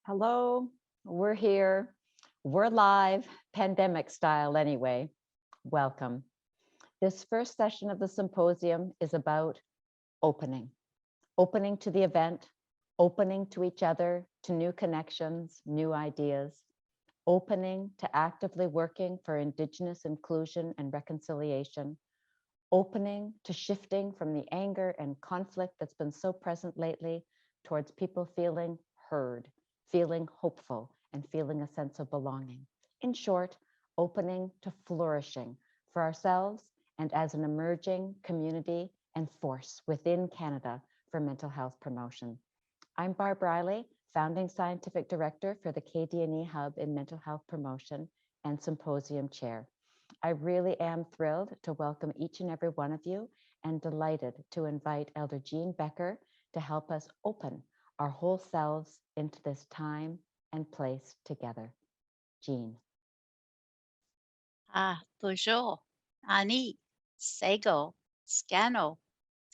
Hello, we're here. We're live, pandemic style anyway. Welcome. This first session of the symposium is about opening to the event, opening to each other, to new connections, new ideas, opening to actively working for Indigenous inclusion and reconciliation, opening to shifting from the anger and conflict that's been so present lately towards people feeling heard, feeling hopeful, and feeling a sense of belonging. In short, opening to flourishing for ourselves and as an emerging community and force within Canada for mental health promotion. I'm Barb Riley, founding scientific director for the KDNE Hub in Mental Health Promotion and Symposium Chair. I really am thrilled to welcome each and every one of you and delighted to invite Elder Jean Becker to help us open our whole selves into this time and place together. Jean. Bonjour, Ani, Sego, Scano,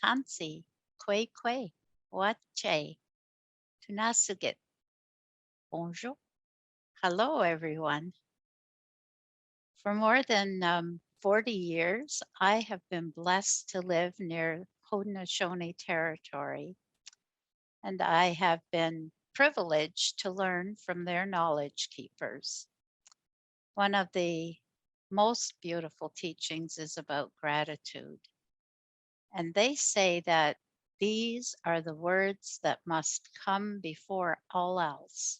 Tansi, Kwe, Wache, Tunasugit. Bonjour. Hello, everyone. For more than 40 years, I have been blessed to live near Haudenosaunee territory, and I have been privileged to learn from their knowledge keepers. One of the most beautiful teachings is about gratitude. And they say that these are the words that must come before all else.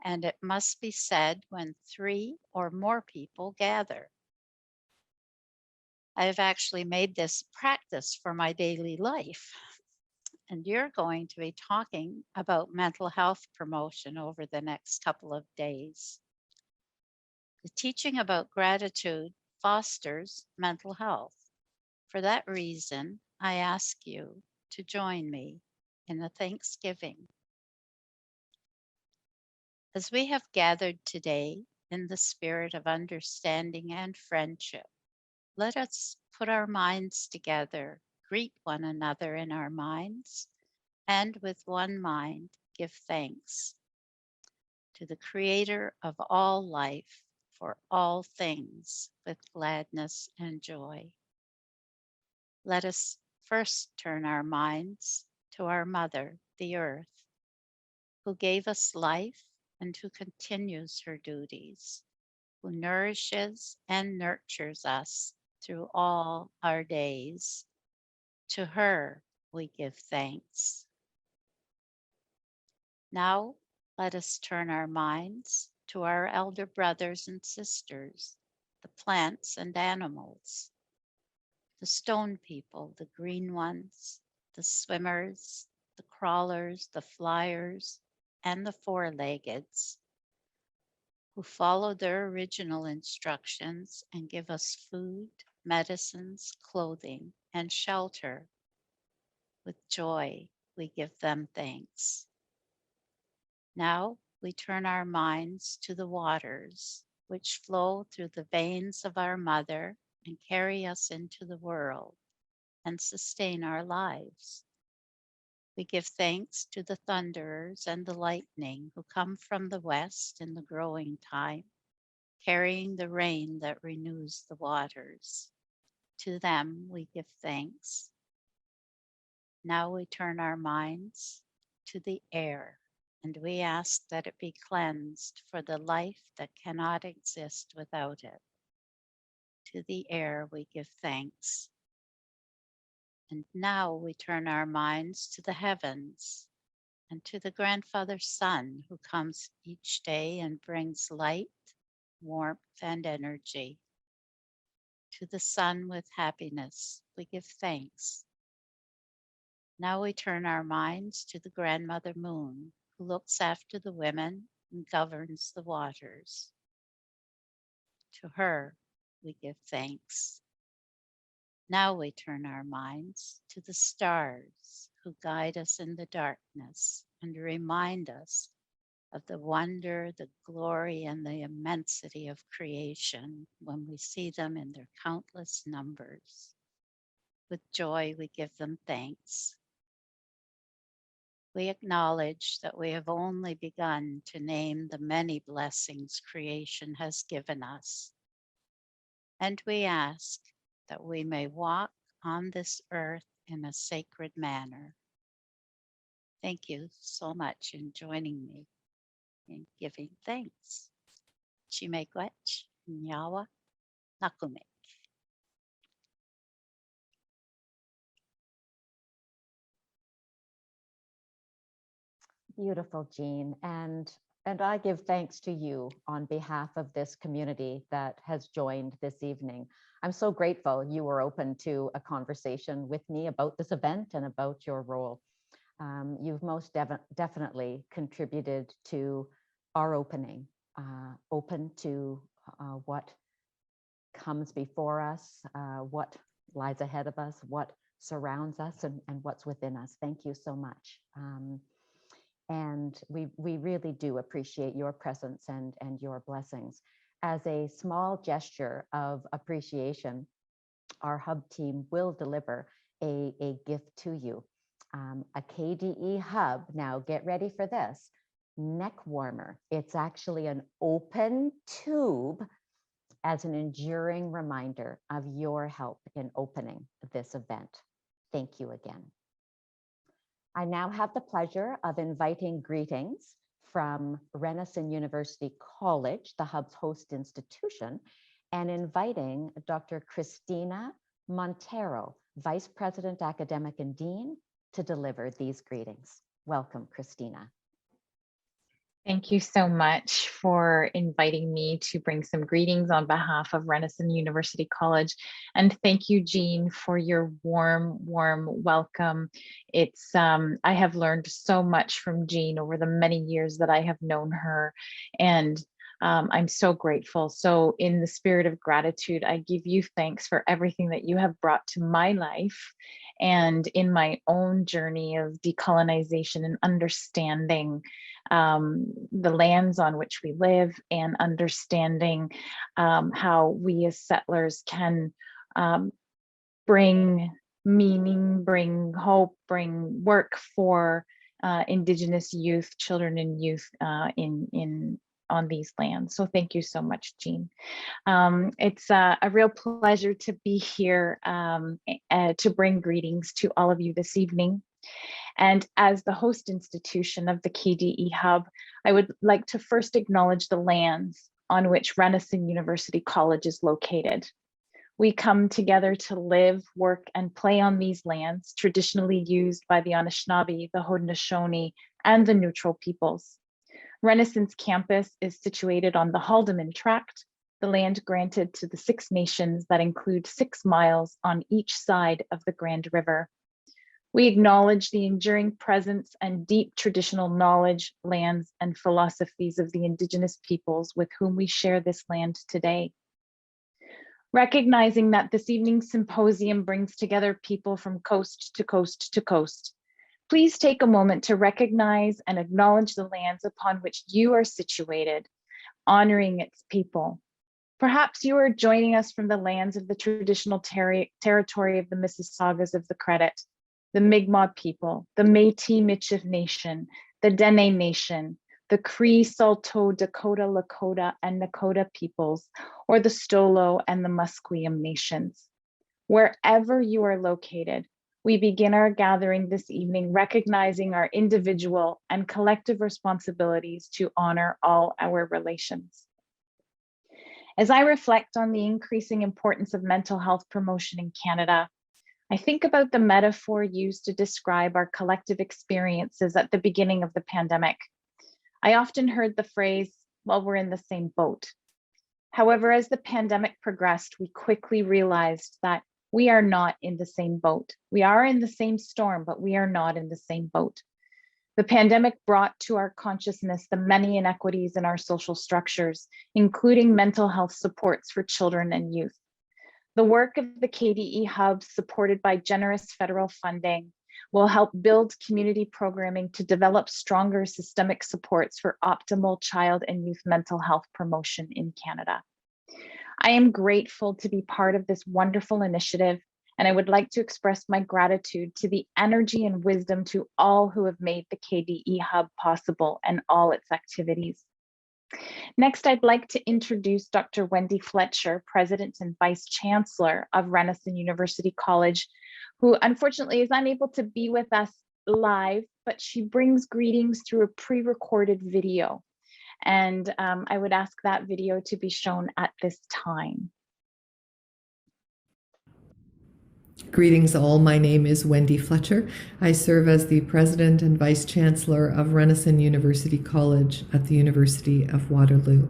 And it must be said when 3 or more people gather. I have actually made this practice for my daily life. And you're going to be talking about mental health promotion over the next couple of days. The teaching about gratitude fosters mental health. For that reason, I ask you to join me in a thanksgiving. As we have gathered today in the spirit of understanding and friendship, let us put our minds together, greet one another in our minds, and with one mind give thanks to the Creator of all life for all things with gladness and joy. Let us first turn our minds to our Mother, the Earth, who gave us life and who continues her duties, who nourishes and nurtures us through all our days. To her we give thanks. Now let us turn our minds to our elder brothers and sisters, the plants and animals, the stone people, the green ones, the swimmers, the crawlers, the flyers, and the four-leggeds, who follow their original instructions and give us food, medicines, clothing, and shelter. With joy, we give them thanks. Now we turn our minds to the waters which flow through the veins of our mother and carry us into the world and sustain our lives. We give thanks to the thunderers and the lightning who come from the west in the growing time, carrying the rain that renews the waters. To them we give thanks. Now we turn our minds to the air, and we ask that it be cleansed for the life that cannot exist without it. To the air we give thanks. And now we turn our minds to the heavens and to the grandfather sun who comes each day and brings light, warmth, and energy. To the sun with happiness, we give thanks. Now we turn our minds to the grandmother moon who looks after the women and governs the waters. To her, we give thanks. Now we turn our minds to the stars who guide us in the darkness and remind us of the wonder, the glory, and the immensity of creation when we see them in their countless numbers. With joy, we give them thanks. We acknowledge that we have only begun to name the many blessings creation has given us. And we ask that we may walk on this earth in a sacred manner. Thank you so much in joining me in giving thanks. Chimekwech, Nyawa, Nakume. Beautiful, Jean. And I give thanks to you on behalf of this community that has joined this evening. I'm so grateful you were open to a conversation with me about this event and about your role. You've most definitely contributed to our opening, open to what comes before us, what lies ahead of us, what surrounds us, and what's within us. Thank you so much. And we really do appreciate your presence and your blessings. As a small gesture of appreciation, our hub team will deliver a gift to you. A KDE hub, now get ready for this, neck warmer. It's actually an open tube as an enduring reminder of your help in opening this event. Thank you again. I now have the pleasure of inviting greetings from Renison University College, the Hub's host institution, and inviting Dr. Christina Montero, Vice President, Academic and Dean, to deliver these greetings. Welcome, Christina. Thank you so much for inviting me to bring some greetings on behalf of Renison University College. And thank you, Jean, for your warm welcome. It's I have learned so much from Jean over the many years that I have known her. And I'm so grateful. So in the spirit of gratitude, I give you thanks for everything that you have brought to my life and in my own journey of decolonization and understanding the lands on which we live and understanding how we as settlers can bring meaning, bring hope, bring work for Indigenous youth, children and youth on these lands. So thank you so much, Jean. It's a real pleasure to be here to bring greetings to all of you this evening. And as the host institution of the KDE Hub, I would like to first acknowledge the lands on which Renison University College is located. We come together to live, work, and play on these lands traditionally used by the Anishinaabe, the Haudenosaunee, and the Neutral peoples. Renison's campus is situated on the Haldimand Tract, the land granted to the Six Nations that include 6 miles on each side of the Grand River. We acknowledge the enduring presence and deep traditional knowledge, lands, and philosophies of the Indigenous peoples with whom we share this land today. Recognizing that this evening's symposium brings together people from coast to coast to coast, please take a moment to recognize and acknowledge the lands upon which you are situated, honoring its people. Perhaps you are joining us from the lands of the traditional territory of the Mississaugas of the Credit, the Mi'kmaq people, the Métis Michif Nation, the Dene Nation, the Cree, Saulteaux, Dakota, Lakota, and Nakota peoples, or the Stolo and the Musqueam nations. Wherever you are located, we begin our gathering this evening recognizing our individual and collective responsibilities to honor all our relations. As I reflect on the increasing importance of mental health promotion in Canada, I think about the metaphor used to describe our collective experiences at the beginning of the pandemic. I often heard the phrase, well, we're in the same boat. However, as the pandemic progressed, we quickly realized that we are not in the same boat. We are in the same storm, but we are not in the same boat. The pandemic brought to our consciousness the many inequities in our social structures, including mental health supports for children and youth. The work of the KDE Hub, supported by generous federal funding, will help build community programming to develop stronger systemic supports for optimal child and youth mental health promotion in Canada. I am grateful to be part of this wonderful initiative And I would like to express my gratitude to the energy and wisdom to all who have made the KDE Hub possible and all its activities. Next, I'd like to introduce Dr. Wendy Fletcher, President and Vice Chancellor of Renison University College, who unfortunately is unable to be with us live, but she brings greetings through a pre-recorded video. And I would ask that video to be shown at this time. Greetings all, my name is Wendy Fletcher. I serve as the President and Vice Chancellor of Renison University College at the University of Waterloo.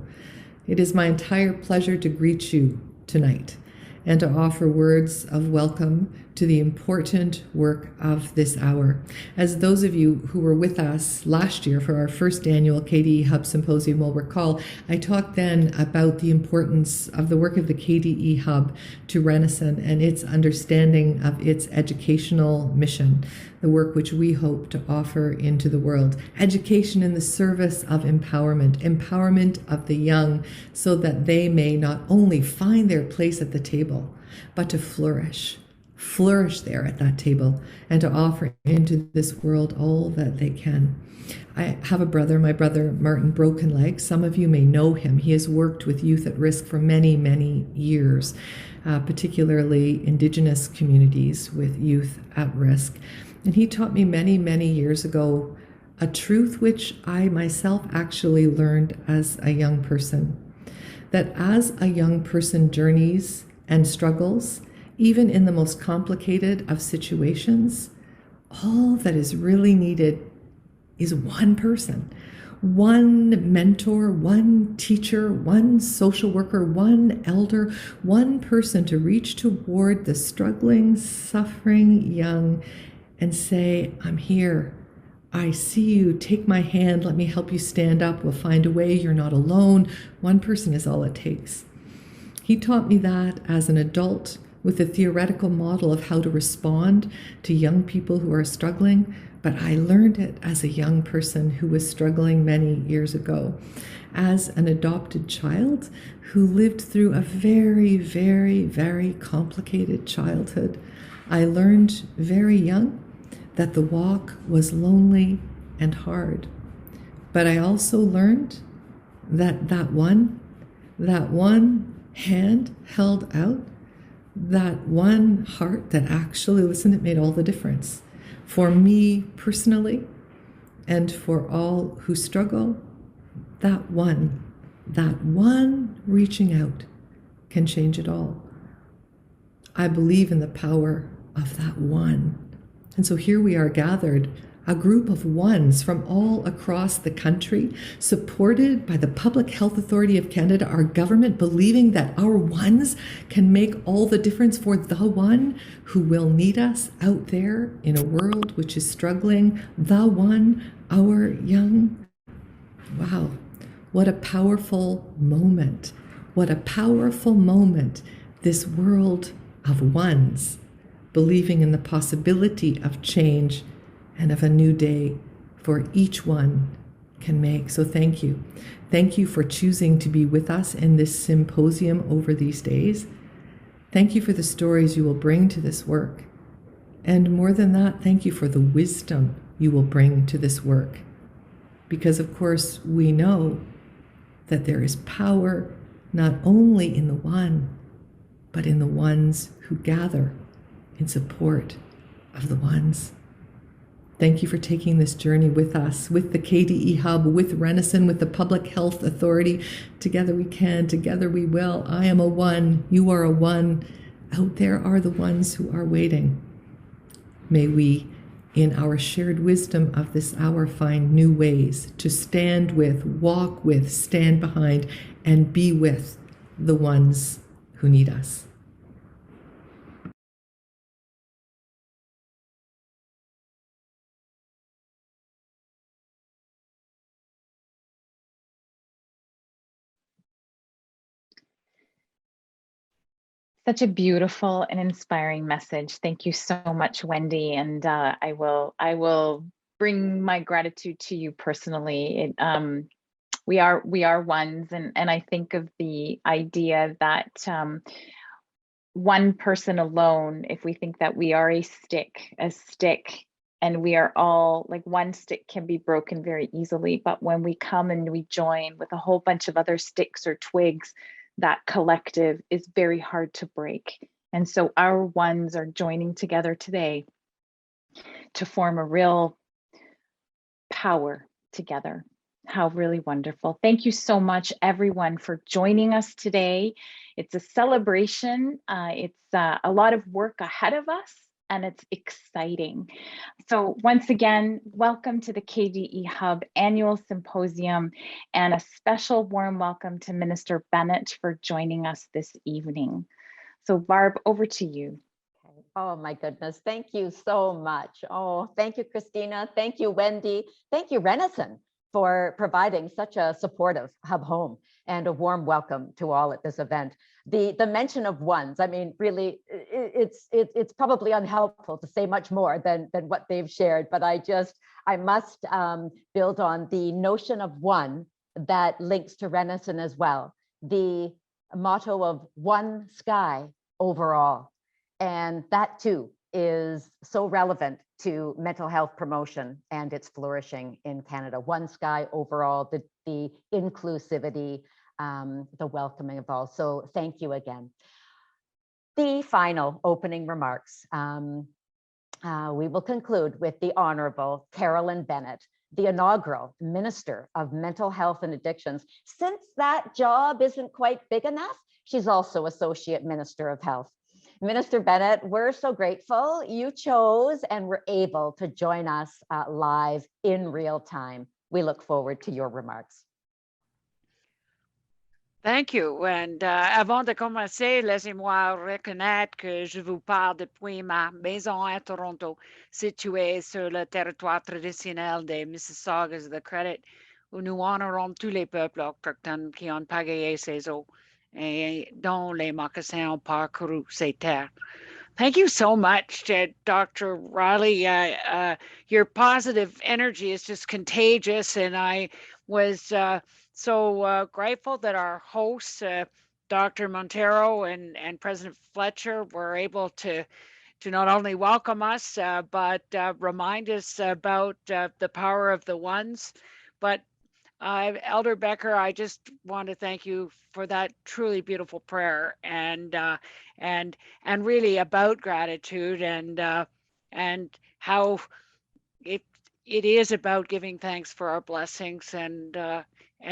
It is my entire pleasure to greet you tonight and to offer words of welcome to the important work of this hour. As those of you who were with us last year for our first annual KDE Hub Symposium will recall, I talked then about the importance of the work of the KDE Hub to Renison and its understanding of its educational mission, the work which we hope to offer into the world. Education in the service of empowerment, empowerment of the young, so that they may not only find their place at the table, but to flourish there at that table and to offer into this world all that they can. I have a brother, my brother Martin Brokenleg. Some of you may know him. He has worked with youth at risk for many, many years, particularly Indigenous communities with youth at risk. And he taught me many, many years ago a truth which I myself actually learned as a young person, that as a young person journeys and struggles, even in the most complicated of situations, all that is really needed is one person, one mentor, one teacher, one social worker, one elder, one person to reach toward the struggling, suffering young and say, I'm here. I see you. Take my hand. Let me help you stand up. We'll find a way. You're not alone. One person is all it takes. He taught me that as an adult, with a theoretical model of how to respond to young people who are struggling, but I learned it as a young person who was struggling many years ago, as an adopted child who lived through a very, very, very complicated childhood. I learned very young that the walk was lonely and hard, but I also learned that one hand held out, that one heart that actually listened, it made all the difference for me personally and for all who struggle. That one reaching out can change it all. I believe in the power of that one. And so here we are gathered, a group of ones from all across the country, supported by the Public Health Authority of Canada, our government, believing that our ones can make all the difference for the one who will need us out there in a world which is struggling, the one, our young. Wow, what a powerful moment. What a powerful moment, this world of ones, believing in the possibility of change and of a new day for each one can make. So thank you. Thank you for choosing to be with us in this symposium over these days. Thank you for the stories you will bring to this work. And more than that, thank you for the wisdom you will bring to this work. Because of course, we know that there is power not only in the one, but in the ones who gather in support of the ones. Thank you for taking this journey with us, with the KDE Hub, with Renison, with the Public Health Authority. Together we can, together we will. I am a one, you are a one. Out there are the ones who are waiting. May we, in our shared wisdom of this hour, find new ways to stand with, walk with, stand behind, and be with the ones who need us. Such a beautiful and inspiring message. Thank you so much, Wendy. And I will bring my gratitude to you personally. We are ones, and I think of the idea that one person alone, if we think that we are a stick, and we are all like one stick can be broken very easily. But when we come and we join with a whole bunch of other sticks or twigs, that collective is very hard to break. And so our ones are joining together today to form a real power together. How really wonderful. Thank you so much, everyone, for joining us today. It's a celebration. It's a lot of work ahead of us, and it's exciting. So once again, welcome to the KDE Hub Annual Symposium, and a special warm welcome to Minister Bennett for joining us this evening. So Barb, over to you. Oh my goodness, thank you so much. Oh, thank you, Christina. Thank you, Wendy. Thank you, Renison, for providing such a supportive hub home and a warm welcome to all at this event. The mention of ones, I mean, really, it's probably unhelpful to say much more than what they've shared, but I must build on the notion of one that links to Renison as well. The motto of one sky overall. And that too is so relevant to mental health promotion and its flourishing in Canada. One sky overall, the inclusivity, the welcoming of all. So thank you again. The final opening remarks. We will conclude with the Honorable Carolyn Bennett, the inaugural Minister of Mental Health and Addictions. Since that job isn't quite big enough, she's also Associate Minister of Health. Minister Bennett, we're so grateful you chose and were able to join us live in real time. We look forward to your remarks. Thank you. And avant de commencer, laissez-moi reconnaître que je vous parle depuis ma maison à Toronto, située sur le territoire traditionnel des Mississaugas of the Credit, où nous honorons tous les peuples autochtones qui ont pagayé ces eaux et dont les mocassins ont parcouru ces terres. Thank you so much, Dr. Riley. Your positive energy is just contagious, and I was so grateful that our hosts, Dr. Montero and President Fletcher, were able to not only welcome us, but remind us about the power of the ones. But Elder Becker, I just want to thank you for that truly beautiful prayer, and really about gratitude, and how it is about giving thanks for our blessings, and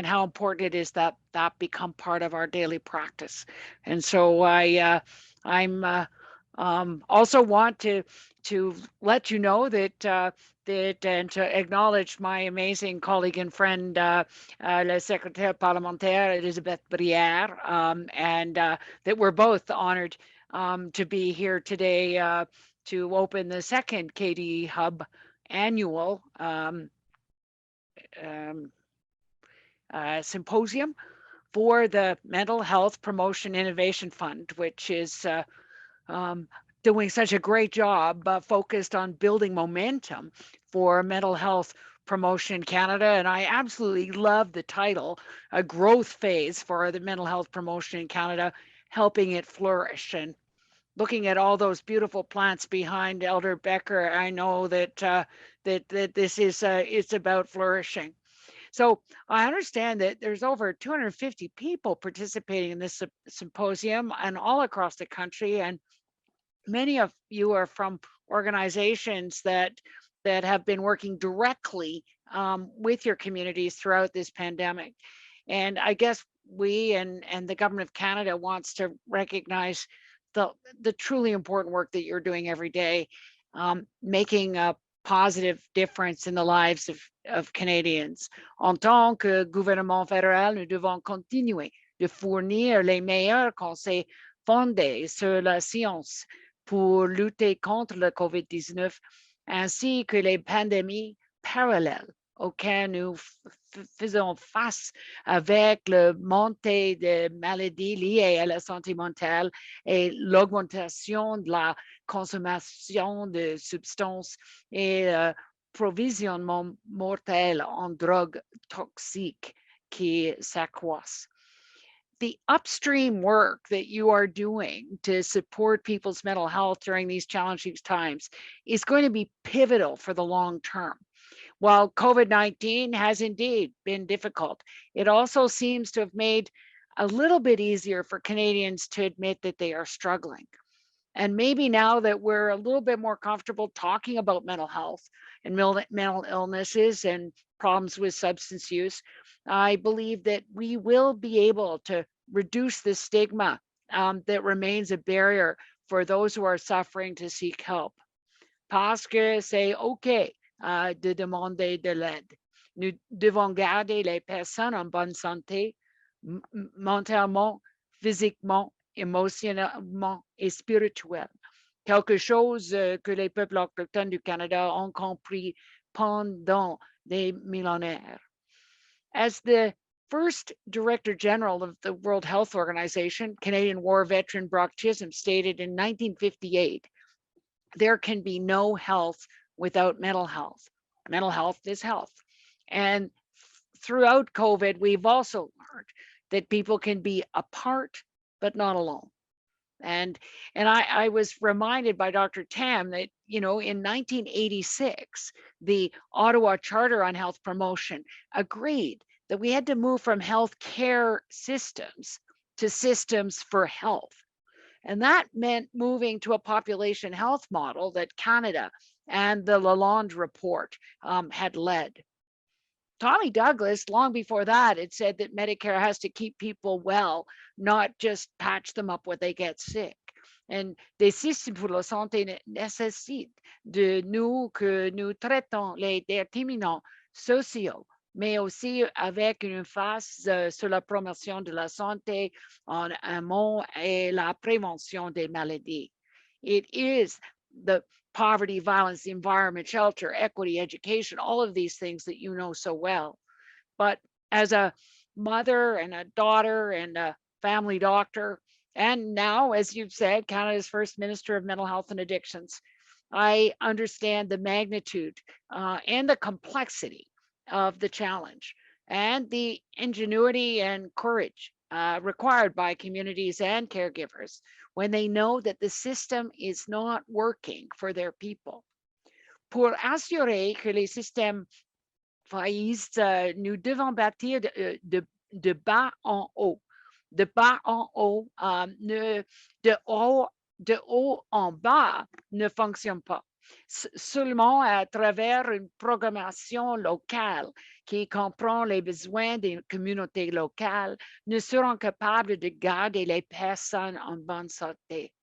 how important it is that become part of our daily practice. And so I'm also want to let you know that and to acknowledge my amazing colleague and friend, la secrétaire parlementaire Elisabeth Brière, and that we're both honored to be here today to open the second KDE Hub annual symposium for the Mental Health Promotion Innovation Fund, which is doing such a great job focused on building momentum for mental health promotion in Canada. And I absolutely love the title, A Growth Phase for the Mental Health Promotion in Canada, Helping It Flourish. And looking at all those beautiful plants behind Elder Becker, I know that that this is it's about flourishing. So I understand that there's over 250 people participating in this symposium and all across the country, and many of you are from organizations that have been working directly with your communities throughout this pandemic. And I guess we and the government of Canada wants to recognize the truly important work that you're doing every day, making a positive difference in the lives of Canadians. En tant que gouvernement fédéral, nous devons continuer de fournir les meilleurs conseils fondés sur la science pour lutter contre le COVID-19, ainsi que les pandémies parallèles auxquelles nous faisons face avec la montée des maladies liées à la santé mentale et l'augmentation de la consommation de substances et le provisionnement mortel en drogues toxiques qui s'accroissent. the upstream work that you are doing to support people's mental health during these challenging times is going to be pivotal for the long term. While COVID-19 has indeed been difficult, it also seems to have made a little bit easier for Canadians to admit that they are struggling. And maybe now that we're a little bit more comfortable talking about mental health and mental illnesses and problems with substance use, I believe that we will be able to reduce the stigma that remains a barrier for those who are suffering to seek help. Parce que c'est OK de demander de l'aide. Nous devons garder les personnes en bonne santé, mentalement, physiquement, émotionnellement et spirituellement. Quelque chose que les peuples autochtones du Canada ont compris pendant des millénaires. As the first Director General of the World Health Organization, Canadian war veteran Brock Chisholm stated in 1958, there can be no health without mental health. Mental health is health. And throughout COVID, we've also learned that people can be apart, but not alone. And I was reminded by Dr. Tam that, in 1986, the Ottawa Charter on Health Promotion agreed that we had to move from health care systems to systems for health. And that meant moving to a population health model that Canada and the Lalonde report had led. Tommy Douglas, long before that, had said that Medicare has to keep people well, not just patch them up when they get sick. And des systèmes pour la santé nécessitent de nous que nous traitons les déterminants sociaux, mais aussi avec une face sur la promotion de la santé en amont et la prévention des maladies. It is the poverty, violence, the environment, shelter, equity, education, all of these things that you know so well. But as a mother and a daughter and a family doctor, and now, as you've said, Canada's first Minister of Mental Health and Addictions, I understand the magnitude and the complexity of the challenge and the ingenuity and courage required by communities and caregivers when they know that the system is not working for their people. Pour assurer que les systèmes faillissent, nous devons bâtir de bas en haut. De bas en haut, de haut en bas ne fonctionne pas. Seulement à travers une programmation locale qui comprend les besoins des communautés locales, nous serons capables de garder les personnes en bonne santé.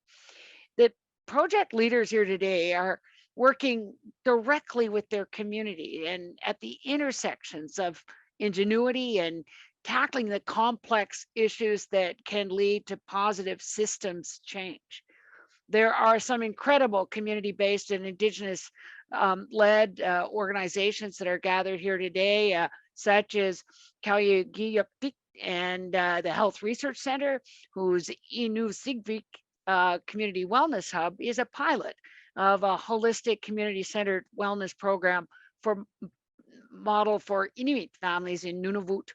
The project leaders here today are working directly with their community and at the intersections of ingenuity and tackling the complex issues that can lead to positive systems change. There are some incredible community-based and Indigenous led organizations that are gathered here today, such as Kalyagiyaptik and the Health Research Center, whose Inuvik Community Wellness Hub is a pilot of a holistic community-centered wellness program for model for Inuit families in Nunavut,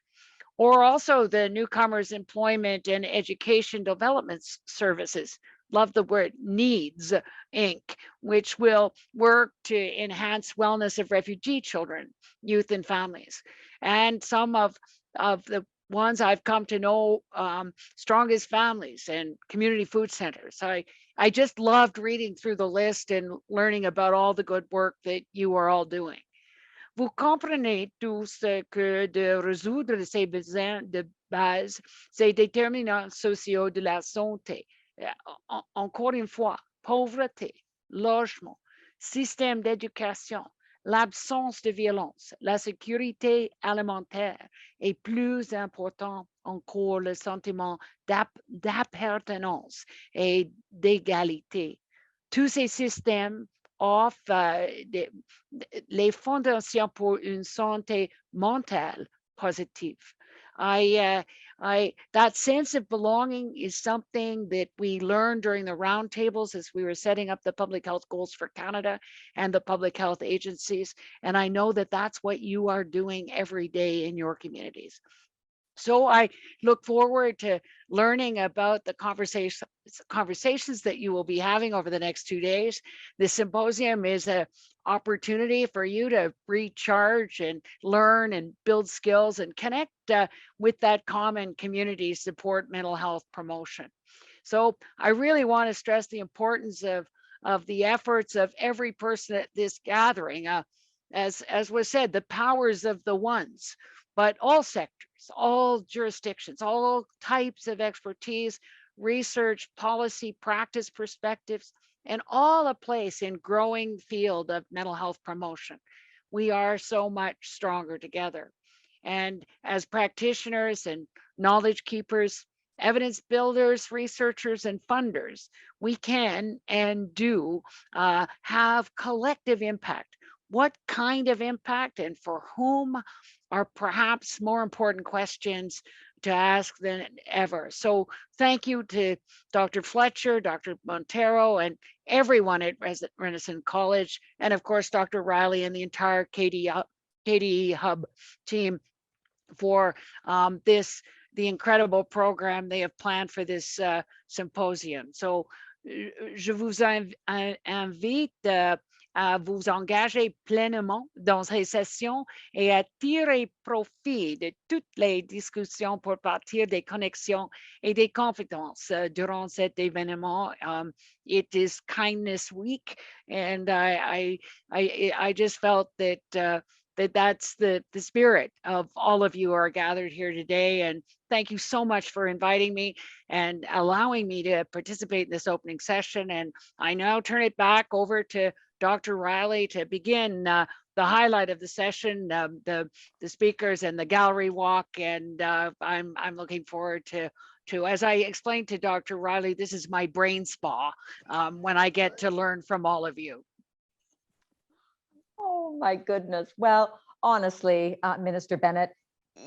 or also the Newcomers Employment and Education Development Services, love the word, NEEDS Inc., which will work to enhance wellness of refugee children, youth, and families. And some of the ones I've come to know, Strongest Families and Community Food Centers. I just loved reading through the list and learning about all the good work that you are all doing. Vous comprenez tous que de résoudre ces besoins de base, ces déterminants sociaux de la santé, encore une fois, pauvreté, logement, système d'éducation, l'absence de violence, la sécurité alimentaire et plus important encore le sentiment d'appartenance et d'égalité. Tous ces systèmes offrent les fondations pour une santé mentale positive. That sense of belonging is something that we learned during the roundtables as we were setting up the public health goals for Canada and the public health agencies. And I know that that's what you are doing every day in your communities. So I look forward to learning about the conversations that you will be having over the next 2 days. This symposium is a opportunity for you to recharge and learn and build skills and connect with that common community support mental health promotion. So I really want to stress the importance of the efforts of every person at this gathering. As was said, the powers of the ones, but all sectors, all jurisdictions, all types of expertise, research, policy, practice perspectives, and all a place in growing field of mental health promotion. We are so much stronger together. And as practitioners and knowledge keepers, evidence builders, researchers, and funders, we can and do have collective impact. What kind of impact and for whom are perhaps more important questions to ask than ever. So thank you to Dr. Fletcher, Dr. Montero, and everyone at Renison College, and of course, Dr. Riley and the entire KDE Hub team for the incredible program they have planned for this symposium. So je vous invite à vous engager pleinement dans ces sessions et à tirer profit de toutes les discussions pour partir des connexions et des compétences durant cet événement. It is Kindness Week, and I just felt that that's the spirit of all of you who are gathered here today. And thank you so much for inviting me and allowing me to participate in this opening session. And I now turn it back over to Dr. Riley to begin the highlight of the session, the speakers and the gallery walk. And I'm looking forward to, as I explained to Dr. Riley, this is my brain spa when I get to learn from all of you. Oh my goodness. Well, honestly, Minister Bennett,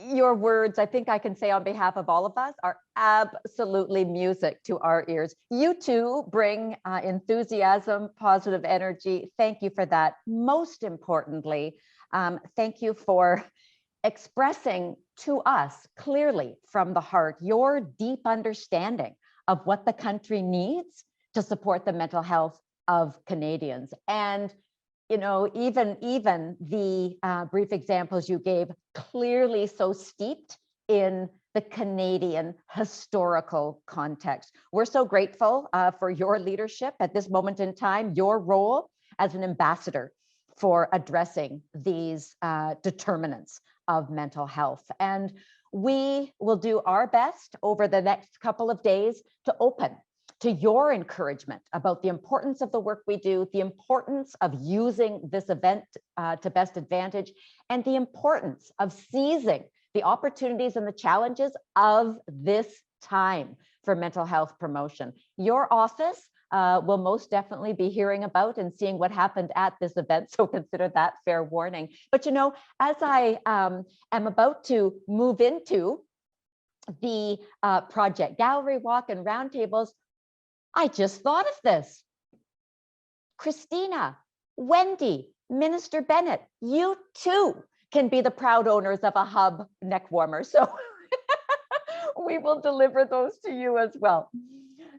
your words, I think I can say on behalf of all of us, are absolutely music to our ears. You too bring enthusiasm, positive energy. Thank you for that. Most importantly, thank you for expressing to us clearly from the heart your deep understanding of what the country needs to support the mental health of Canadians. And you know, even the brief examples you gave, clearly so steeped in the Canadian historical context. We're so grateful for your leadership at this moment in time, your role as an ambassador for addressing these determinants of mental health. And we will do our best over the next couple of days to open to your encouragement about the importance of the work we do, the importance of using this event to best advantage, and the importance of seizing the opportunities and the challenges of this time for mental health promotion. Your office will most definitely be hearing about and seeing what happened at this event, so consider that fair warning. But you know, as I am about to move into the project gallery walk and roundtables, I just thought of this. Christina, Wendy, Minister Bennett, you too can be the proud owners of a Hub neck warmer. So we will deliver those to you as well.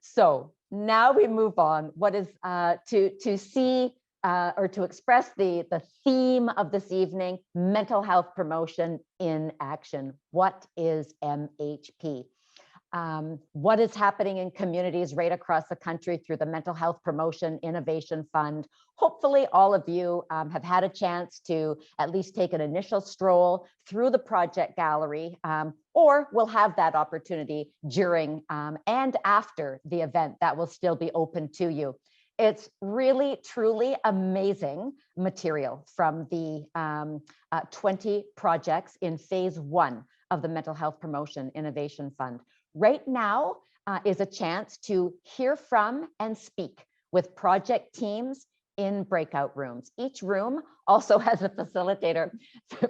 So now we move on. What is to see or to express the theme of this evening, mental health promotion in action. What is MHP? What is happening in communities right across the country through the Mental Health Promotion Innovation Fund. Hopefully all of you have had a chance to at least take an initial stroll through the project gallery, or will have that opportunity during and after the event that will still be open to you. It's really, truly amazing material from the 20 projects in phase 1 of the Mental Health Promotion Innovation Fund. Right now is a chance to hear from and speak with project teams in breakout rooms. Each room also has a facilitator.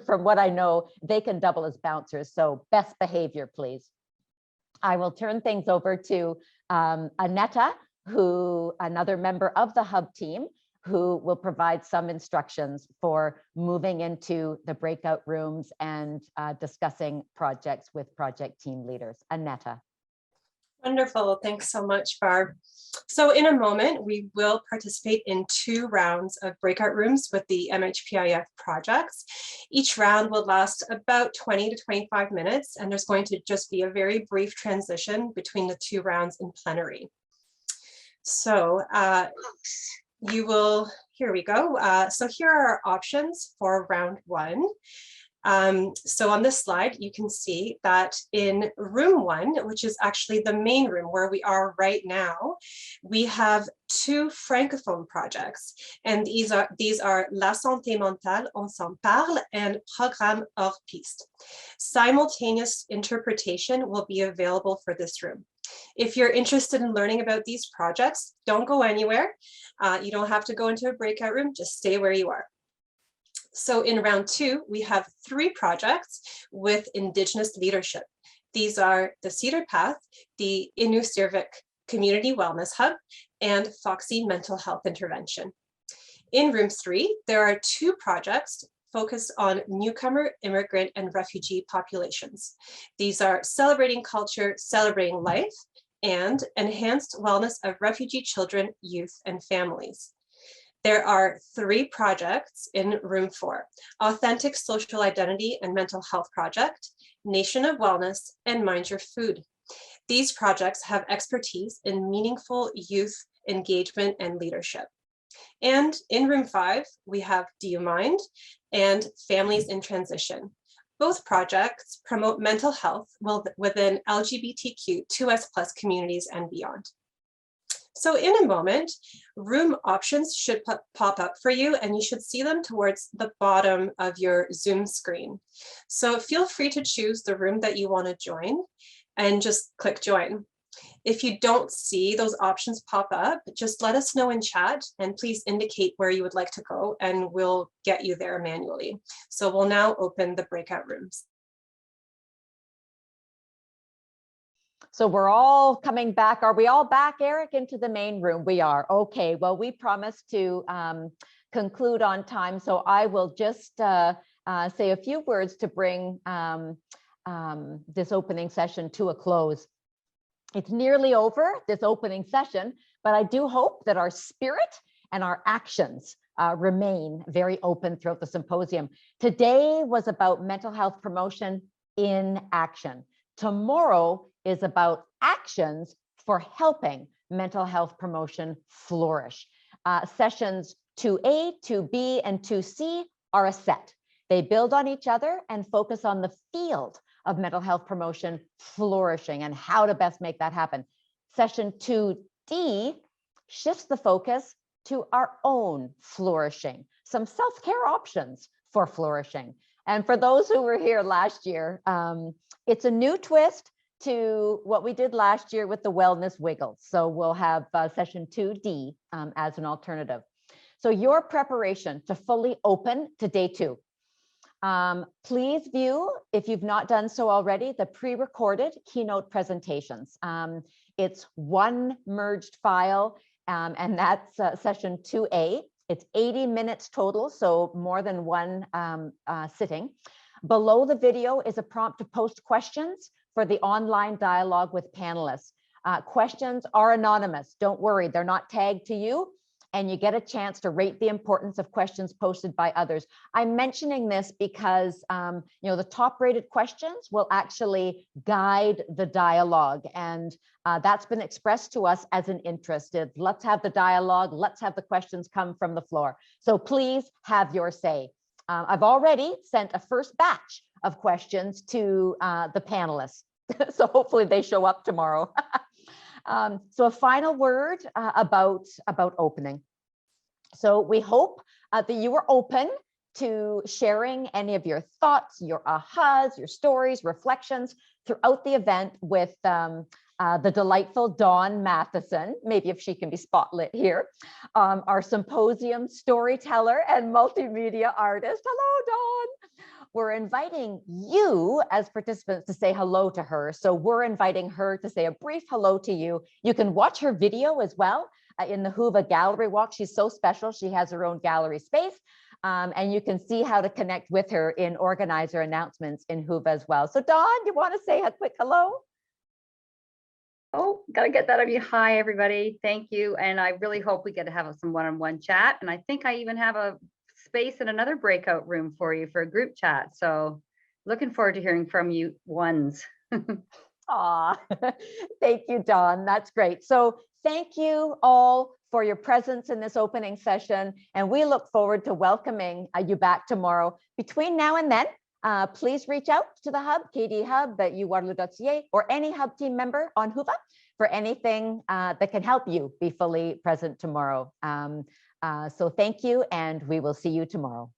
From what I know, they can double as bouncers, so best behavior, please. I will turn things over to Aneta, who another member of the Hub team, who will provide some instructions for moving into the breakout rooms and discussing projects with project team leaders. Annetta. Wonderful. Thanks so much, Barb. So in a moment, we will participate in 2 rounds of breakout rooms with the MHPIF projects. Each round will last about 20 to 25 minutes, and there's going to just be a very brief transition between the 2 rounds in plenary. So here we go. So here are our options for round 1. So on this slide, you can see that in room 1, which is actually the main room where we are right now, we have 2 francophone projects, and these are La Santé Mentale, On s'en parle, and Programme hors piste. Simultaneous interpretation will be available for this room. If you're interested in learning about these projects, don't go anywhere. You don't have to go into a breakout room, just stay where you are. So in round 2, we have 3 projects with Indigenous leadership. These are the Cedar Path, the Innu-Sirvik Community Wellness Hub, and Foxy Mental Health Intervention. In room 3, there are 2 projects focused on newcomer, immigrant, and refugee populations. These are Celebrating Culture, Celebrating Life, and Enhanced Wellness of Refugee Children, Youth, and Families. There are 3 projects in room 4, Authentic Social Identity and Mental Health Project, Nation of Wellness, and Mind Your Food. These projects have expertise in meaningful youth engagement and leadership. And in room 5, we have Do You Mind and Families in Transition. Both projects promote mental health within LGBTQ2S+ communities and beyond. So in a moment, room options should pop up for you, and you should see them towards the bottom of your Zoom screen. So feel free to choose the room that you want to join and just click join. If you don't see those options pop up, just let us know in chat, and please indicate where you would like to go, and we'll get you there manually. So we'll now open the breakout rooms. So we're all coming back. Are we all back, Eric, into the main room? We are. Okay, well, we promised to conclude on time. So I will just say a few words to bring this opening session to a close. It's nearly over, this opening session, but I do hope that our spirit and our actions remain very open throughout the symposium. Today was about mental health promotion in action. Tomorrow is about actions for helping mental health promotion flourish. Sessions 2A, 2B, and 2C are a set. They build on each other and focus on the field of mental health promotion flourishing and how to best make that happen. Session 2D shifts the focus to our own flourishing, some self-care options for flourishing. And for those who were here last year, it's a new twist to what we did last year with the wellness wiggles. So we'll have session 2D as an alternative. So your preparation to fully open to day 2. Please view, if you've not done so already, the pre-recorded keynote presentations. It's one merged file, and that's session 2A. It's 80 minutes total, so more than one sitting. Below the video is a prompt to post questions for the online dialogue with panelists. Questions are anonymous. Don't worry, they're not tagged to you, and you get a chance to rate the importance of questions posted by others. I'm mentioning this because the top rated questions will actually guide the dialogue, and that's been expressed to us as an interest. Let's have the dialogue, let's have the questions come from the floor. So please have your say. I've already sent a first batch of questions to the panelists, so hopefully they show up tomorrow. So a final word about opening. So we hope that you are open to sharing any of your thoughts, your ahas, your stories, reflections throughout the event with the delightful Dawn Matheson, maybe if she can be spotlit here, our symposium storyteller and multimedia artist. Hello, Dawn. We're inviting you as participants to say hello to her. So we're inviting her to say a brief hello to you. You can watch her video as well in the Huva Gallery Walk. She's so special. She has her own gallery space. And you can see how to connect with her in organizer announcements in Huva as well. So Dawn, you want to say a quick hello? Oh, gotta get that of you. Hi, everybody. Thank you. And I really hope we get to have some one-on-one chat. And I think I even have a space in another breakout room for you for a group chat. So looking forward to hearing from you ones. Aw, thank you, Dawn. That's great. So thank you all for your presence in this opening session. And we look forward to welcoming you back tomorrow. Between now and then, please reach out to the Hub, KD Hub at uwaterloo.ca, or any Hub team member on Huva for anything that can help you be fully present tomorrow. So thank you, and we will see you tomorrow.